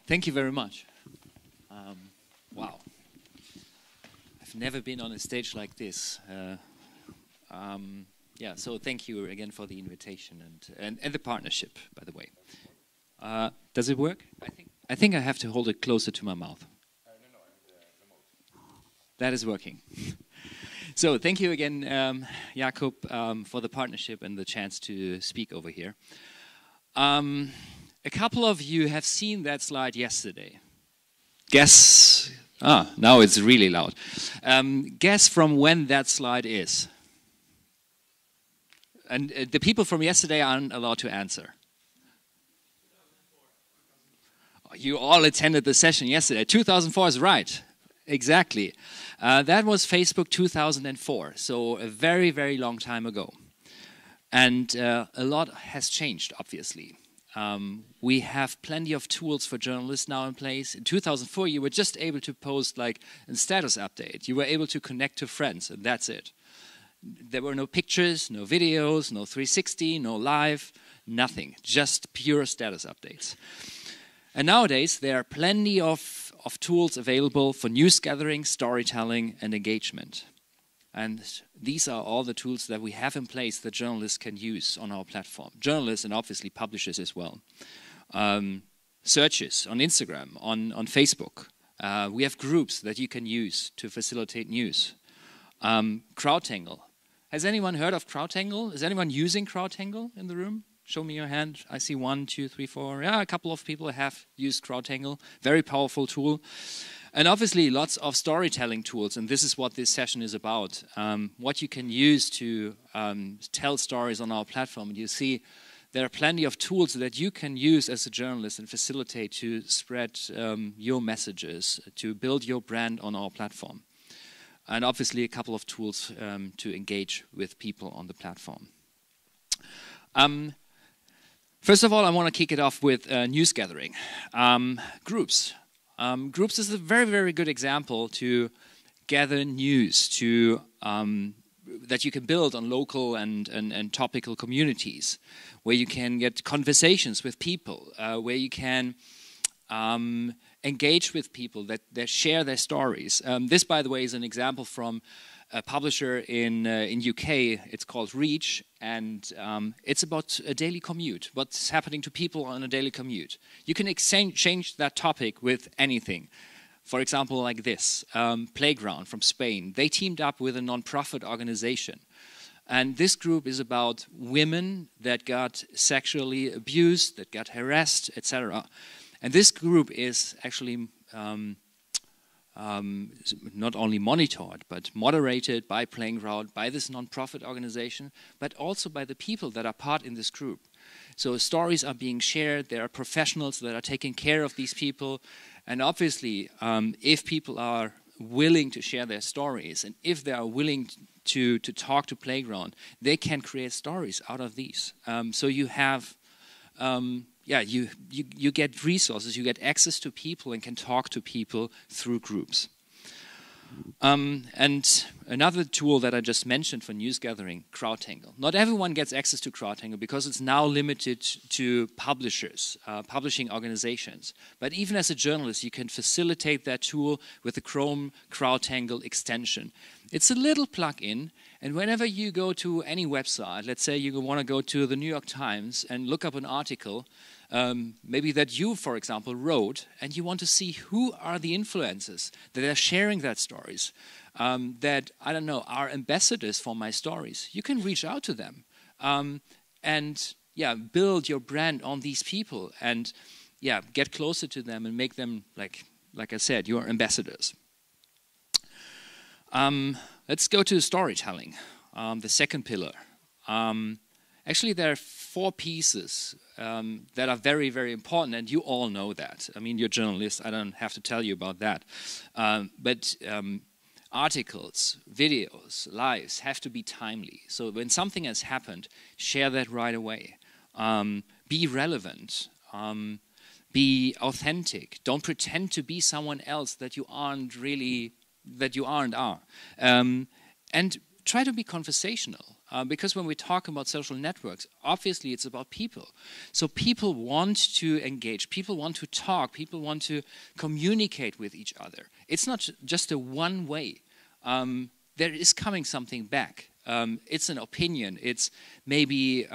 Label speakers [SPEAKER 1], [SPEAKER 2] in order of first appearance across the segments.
[SPEAKER 1] Thank you very much. Wow. I've never been on a stage like this. Yeah, so thank you again for the invitation and the partnership, by the way. Does it work? I think I have to hold it closer to my mouth. That is working. So thank you again, Jakob, for the partnership and the chance to speak over here. A couple of you have seen that slide yesterday. Guess, now it's really loud. Guess from when that slide is. And the people from yesterday aren't allowed to answer. You all attended the session yesterday. 2004 is right. Exactly. That was Facebook 2004, so a very, very long time ago. And a lot has changed, obviously. We have plenty of tools for journalists now in place. In 2004, you were just able to post like a status update. You were able to connect to friends, and that's it. There were no pictures, no videos, no 360, no live, nothing. Just pure status updates. And nowadays, there are plenty of tools available for news gathering, storytelling, and engagement. And these are all the tools that we have in place that journalists can use on our platform. Journalists and obviously publishers as well. Searches on Instagram, on Facebook. We have groups that you can use to facilitate news. CrowdTangle. Has anyone heard of CrowdTangle? Is anyone using CrowdTangle in the room? Show me your hand. I see 1, 2, 3, 4. Yeah, a couple of people have used CrowdTangle. Very powerful tool. And obviously lots of storytelling tools, and this is what this session is about. What you can use to tell stories on our platform. And you see there are plenty of tools that you can use as a journalist and facilitate to spread your messages, to build your brand on our platform. And obviously a couple of tools to engage with people on the platform. First of all, I want to kick it off with news gathering. Groups. Groups is a very, very good example to gather news that you can build on local and topical communities, where you can get conversations with people, where you can engage with people that share their stories. This, by the way, is an example from a publisher in UK. It's called Reach, and it's about a daily commute, what's happening to people on a daily commute. You can exchange that topic with anything. For example, like this, Playground from Spain. They teamed up with a non-profit organization. And this group is about women that got sexually abused, that got harassed, etc. And this group is actually not only monitored, but moderated by Playground, by this non-profit organization, but also by the people that are part in this group. So stories are being shared, there are professionals that are taking care of these people, and obviously, if people are willing to share their stories, and if they are willing to talk to Playground, they can create stories out of these. So you have... you get resources, you get access to people and can talk to people through groups. And another tool that I just mentioned for news gathering, CrowdTangle. Not everyone gets access to CrowdTangle because it's now limited to publishers, publishing organizations. But even as a journalist, you can facilitate that tool with the Chrome CrowdTangle extension. It's a little plug-in, and whenever you go to any website, let's say you want to go to the New York Times and look up an article, maybe that you, for example, wrote, and you want to see who are the influencers that are sharing that stories, that, I don't know, are ambassadors for my stories. You can reach out to them and, build your brand on these people and, get closer to them and make them, like I said, your ambassadors. Let's go to storytelling, the second pillar. Actually, there are 4 pieces that are very, very important, and you all know that. I mean, you're journalists, I don't have to tell you about that. But articles, videos, lives have to be timely. So when something has happened, share that right away. Be relevant. Be authentic. Don't pretend to be someone else that you aren't really, are. And try to be conversational. Because when we talk about social networks, obviously it's about people. So people want to engage, people want to talk, people want to communicate with each other. It's not just a one way. There is coming something back. It's an opinion. It's maybe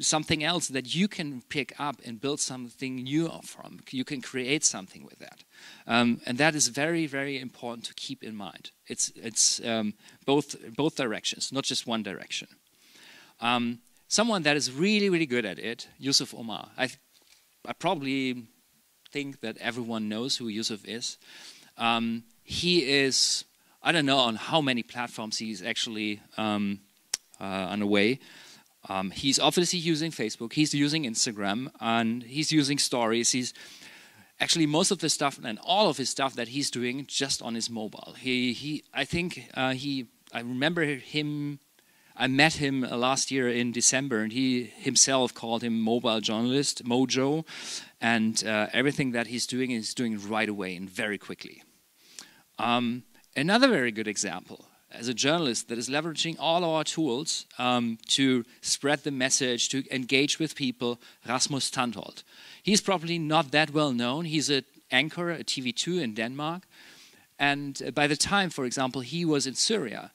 [SPEAKER 1] something else that you can pick up and build something new from. You can create something with that. And that is very, very important to keep in mind. It's both directions, not just one direction. Someone that is really, really good at it, Yusuf Omar. I probably think that everyone knows who Yusuf is. He is, I don't know on how many platforms he's actually on the way. He's obviously using Facebook, he's using Instagram, and he's using stories. He's actually most of the stuff and all of his stuff that he's doing just on his mobile. I remember him, I met him last year in December, and he himself called him mobile journalist, Mojo, and everything that he's doing right away and very quickly. Another very good example, as a journalist that is leveraging all our tools to spread the message, to engage with people, Rasmus Tandholt. He's probably not that well known. He's an anchor at TV2 in Denmark. And by the time, for example, he was in Syria,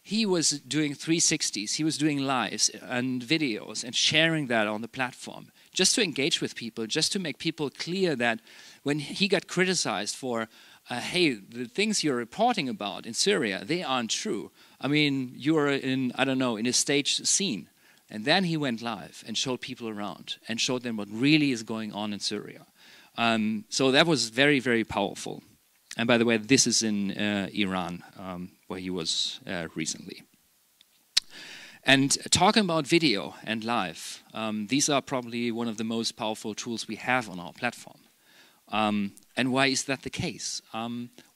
[SPEAKER 1] he was doing 360s, he was doing lives and videos and sharing that on the platform, just to engage with people, just to make people clear that when he got criticized for hey, the things you're reporting about in Syria, they aren't true. I mean, you're in, I don't know, in a staged scene. And then he went live and showed people around and showed them what really is going on in Syria. So that was very, very powerful. And by the way, this is in Iran, where he was recently. And talking about video and live, these are probably one of the most powerful tools we have on our platform. And why is that the case?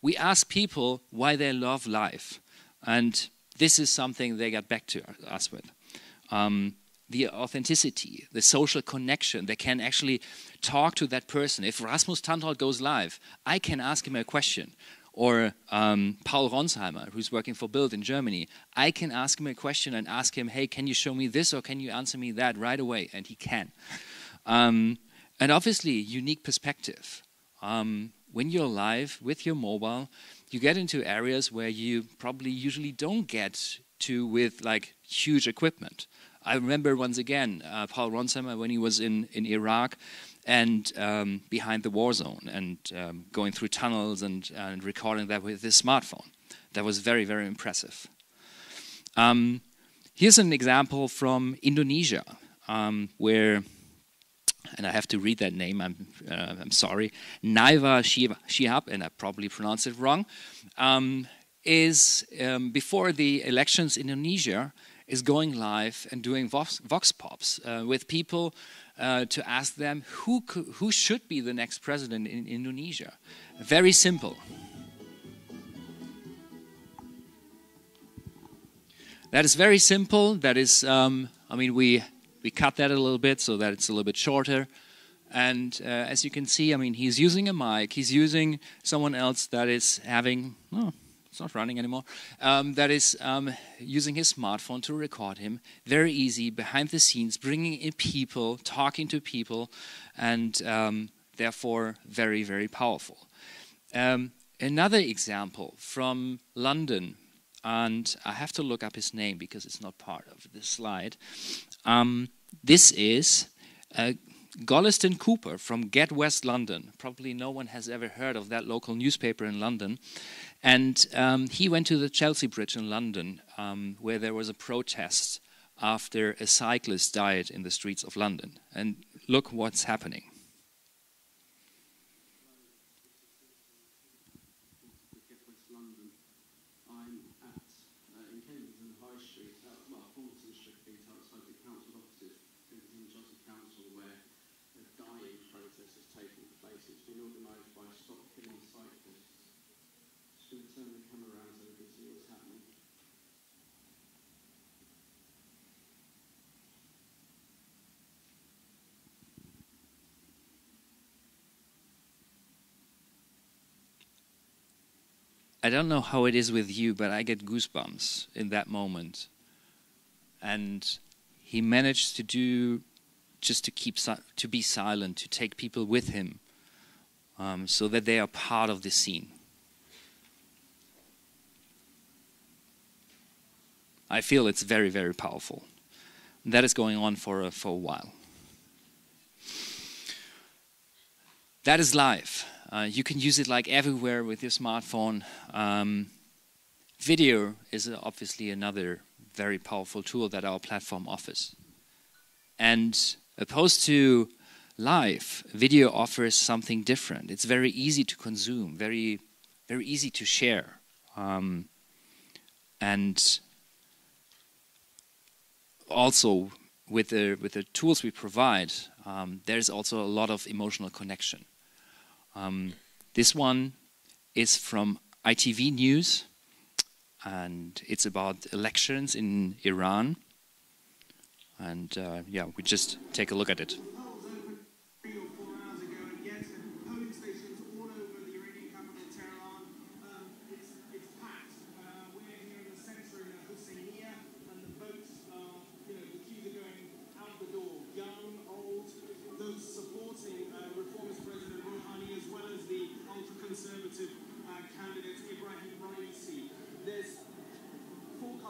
[SPEAKER 1] We ask people why they love life, and this is something they got back to us with. The authenticity, the social connection, they can actually talk to that person. If Rasmus Tandholt goes live, I can ask him a question. Or Paul Ronsheimer, who's working for Bild in Germany, I can ask him a question and ask him, hey, can you show me this or can you answer me that right away? And he can. And obviously, unique perspective. When you're live with your mobile, you get into areas where you probably usually don't get to with like huge equipment. I remember once again Paul Ronsheimer when he was in Iraq and behind the war zone and going through tunnels and recording that with his smartphone. That was very, very impressive. Here's an example from Indonesia where, and I have to read that name, I'm sorry, Naiva Shihab, and I probably pronounced it wrong, is before the elections in Indonesia, is going live and doing vox pops with people to ask them who should be the next president in Indonesia. Very simple. That is very simple. That is, I mean, we cut that a little bit so that it's a little bit shorter. And as you can see, I mean, he's using a mic. He's using someone else that is having, oh, it's not running anymore, that is using his smartphone to record him. Very easy, behind the scenes, bringing in people, talking to people, and therefore very, very powerful. Another example from London, and I have to look up his name because it's not part of this slide. This is Golliston Cooper from Get West London. Probably no one has ever heard of that local newspaper in London. And he went to the Chelsea Bridge in London, where there was a protest after a cyclist died in the streets of London. And look what's happening. I don't know how it is with you, but I get goosebumps in that moment. and he managed to do just to be silent, to take people with him, so that they are part of the scene. I feel it's very, very powerful. And that is going on for a while. That is live. You can use it like everywhere with your smartphone. Video is obviously another very powerful tool that our platform offers. And opposed to live, video offers something different. It's very easy to consume, very, very easy to share. And also, with the tools we provide, there's also a lot of emotional connection. This one is from ITV News, and it's about elections in Iran. And yeah, we just take a look at it.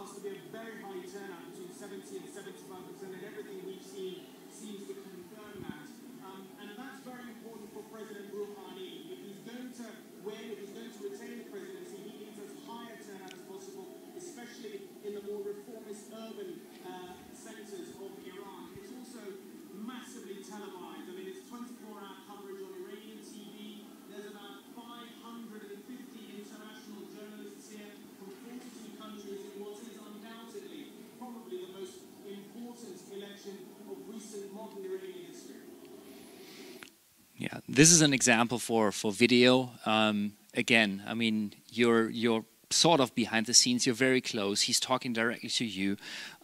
[SPEAKER 2] To be a very high turnout, between 70 and 75%, and everything we've seen seems to confirm that. And that's very important for President Rouhani. If he's going to win, if he's going to retain the presidency, he needs as high a turnout as possible, especially in the more reformist urban centers of Iran. It's also massively televised. I mean, it's 24-hour coverage on Iranian TV. There's about 550 international journalists here from 42 countries in what is undoubtedly probably the most important election of recent modern Iranian history.
[SPEAKER 1] Yeah, this is an example for video. Again, I mean, you're sort of behind the scenes. You're very close. He's talking directly to you.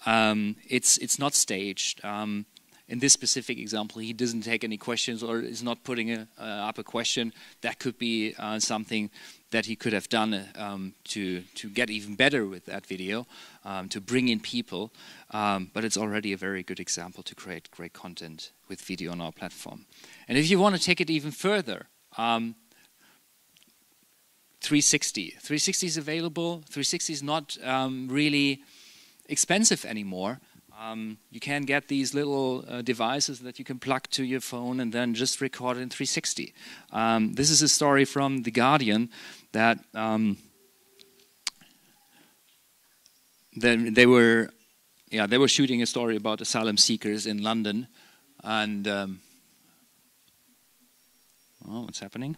[SPEAKER 1] It's not staged. In this specific example, he doesn't take any questions or is not putting up a question. That could be something that he could have done to get even better with that video, to bring in people. But it's already a very good example to create great content with video on our platform. And if you want to take it even further, 360. 360 is available. 360 is not really expensive anymore. You can get these little devices that you can plug to your phone and then just record it in 360. This is a story from The Guardian that they were shooting a story about asylum seekers in London, and oh, what's happening?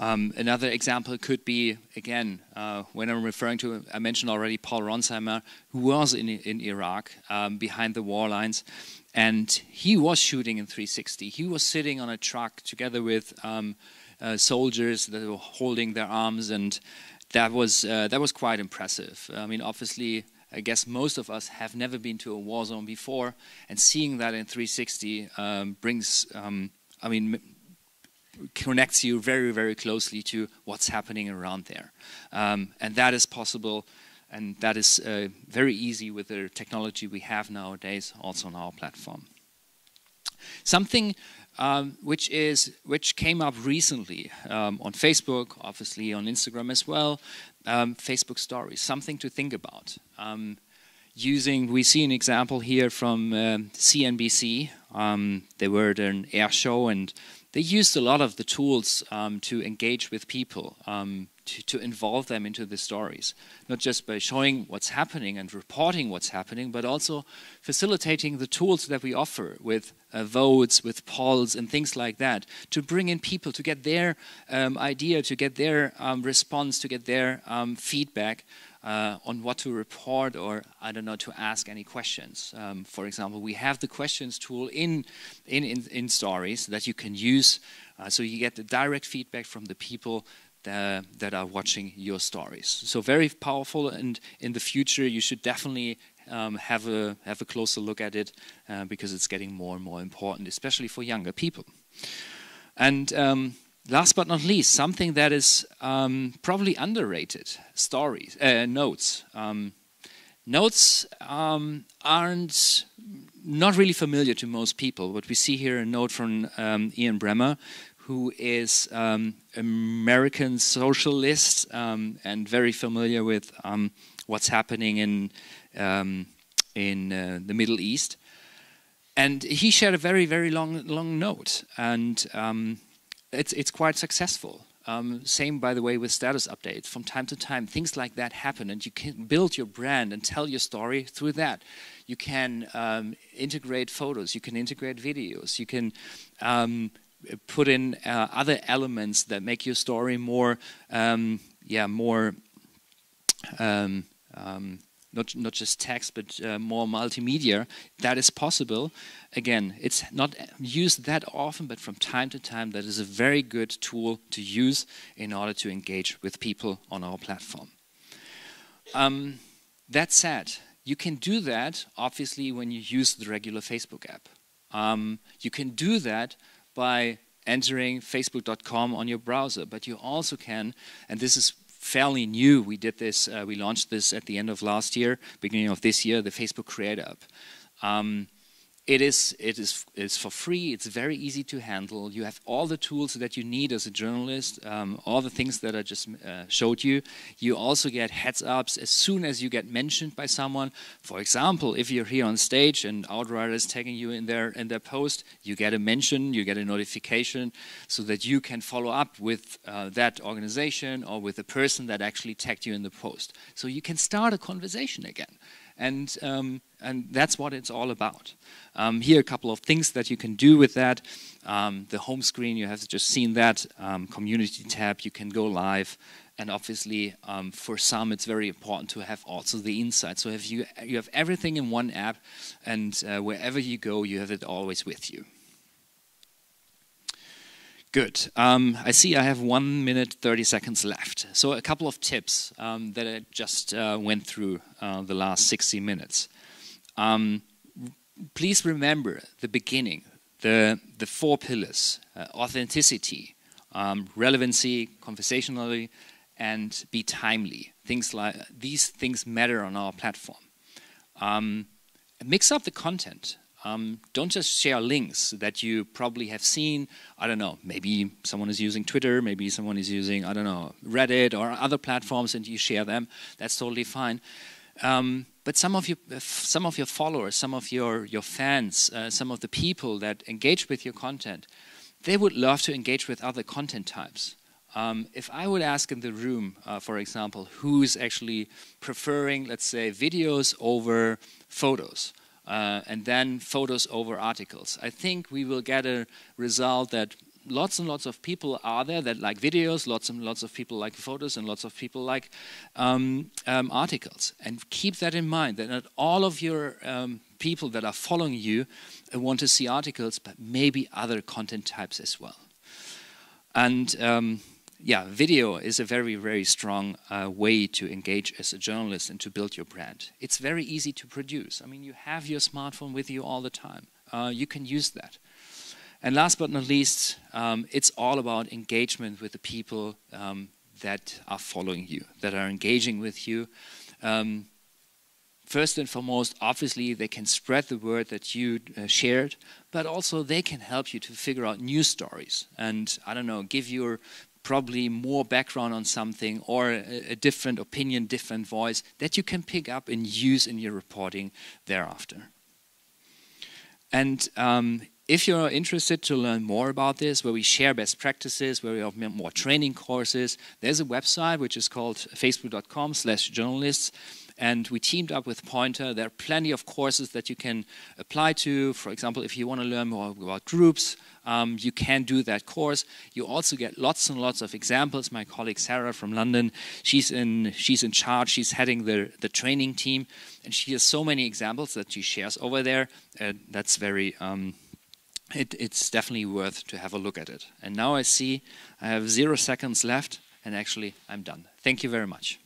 [SPEAKER 1] Another example could be, again, when I'm referring to, I mentioned already Paul Ronsheimer, who was in Iraq, behind the war lines, and he was shooting in 360. He was sitting on a truck together with soldiers that were holding their arms, and that was quite impressive. I mean, obviously, I guess most of us have never been to a war zone before, and seeing that in 360 brings, connects you very, very closely to what's happening around there. And that is possible, and that is very easy with the technology we have nowadays, also on our platform. Something which came up recently on Facebook, obviously on Instagram as well, Facebook stories, something to think about. We see an example here from CNBC. They were at an air show, and they used a lot of the tools to engage with people, to involve them into the stories, not just by showing what's happening and reporting what's happening, but also facilitating the tools that we offer with votes, with polls and things like that, to bring in people, to get their idea, to get their response, to get their feedback on what to report, or, I don't know, to ask any questions. For example, we have the questions tool in stories that you can use, so you get the direct feedback from the people that are watching your stories. So very powerful, and in the future you should definitely have a closer look at it, because it's getting more and more important, especially for younger people. And last but not least, something that is probably underrated: stories, notes. Notes aren't not really familiar to most people, but we see here a note from Ian Bremmer, who is American socialist and very familiar with what's happening in the Middle East. And he shared a very, very long note, and it's quite successful. Same, by the way, with status updates. From time to time, things like that happen, and you can build your brand and tell your story through that. You can integrate photos, you can integrate videos, you can put in other elements that make your story more, not just text, but more multimedia. That is possible. Again, it's not used that often, but from time to time, that is a very good tool to use in order to engage with people on our platform. That said, you can do that, obviously, when you use the regular Facebook app. You can do that by entering facebook.com on your browser, but you also can, and this is fairly new, we did this, we launched this at the end of last year, beginning of this year, the Facebook Creator app. It is for free, it's very easy to handle. You have all the tools that you need as a journalist, all the things that I just showed you. You also get heads ups as soon as you get mentioned by someone. For example, if you're here on stage and Outriders tagging you in their post, you get a mention, you get a notification, so that you can follow up with that organization or with the person that actually tagged you in the post. So you can start a conversation again. And that's what it's all about. Here are a couple of things that you can do with that. The home screen, you have just seen that. Community tab, you can go live. And obviously, for some, it's very important to have also the insight. So if you have everything in one app, and wherever you go, you have it always with you. Good. I see I have 1 minute, 30 seconds left. So a couple of tips that I just went through the last 60 minutes. Please remember the beginning, the 4 pillars: authenticity, relevancy, conversationally, and be timely. These things matter on our platform. Mix up the content. Don't just share links that you probably have seen. I don't know, maybe someone is using Twitter, maybe someone is using, I don't know, Reddit or other platforms, and you share them. That's totally fine. But some of your followers, some of your fans, some of the people that engage with your content, they would love to engage with other content types. If I would ask in the room, for example, who's actually preferring, let's say, videos over photos, and then photos over articles, I think we will get a result that lots and lots of people are there that like videos, lots and lots of people like photos, and lots of people like articles. And keep that in mind, that not all of your people that are following you want to see articles, but maybe other content types as well. And yeah, video is a very, very strong way to engage as a journalist and to build your brand. It's very easy to produce. I mean, you have your smartphone with you all the time. You can use that. And last but not least, it's all about engagement with the people that are following you, that are engaging with you. First and foremost, obviously, they can spread the word that you shared, but also they can help you to figure out new stories and, I don't know, give you probably more background on something or a different opinion, different voice that you can pick up and use in your reporting thereafter. And if you're interested to learn more about this, where we share best practices, where we have more training courses, there's a website which is called facebook.com/journalists. And we teamed up with Pointer. There are plenty of courses that you can apply to. For example, if you want to learn more about groups, you can do that course. You also get lots and lots of examples. My colleague Sarah from London, she's in charge. She's heading the training team, and she has so many examples that she shares over there. That's very. It's definitely worth to have a look at it. And now I see I have 0 seconds left, and actually I'm done. Thank you very much.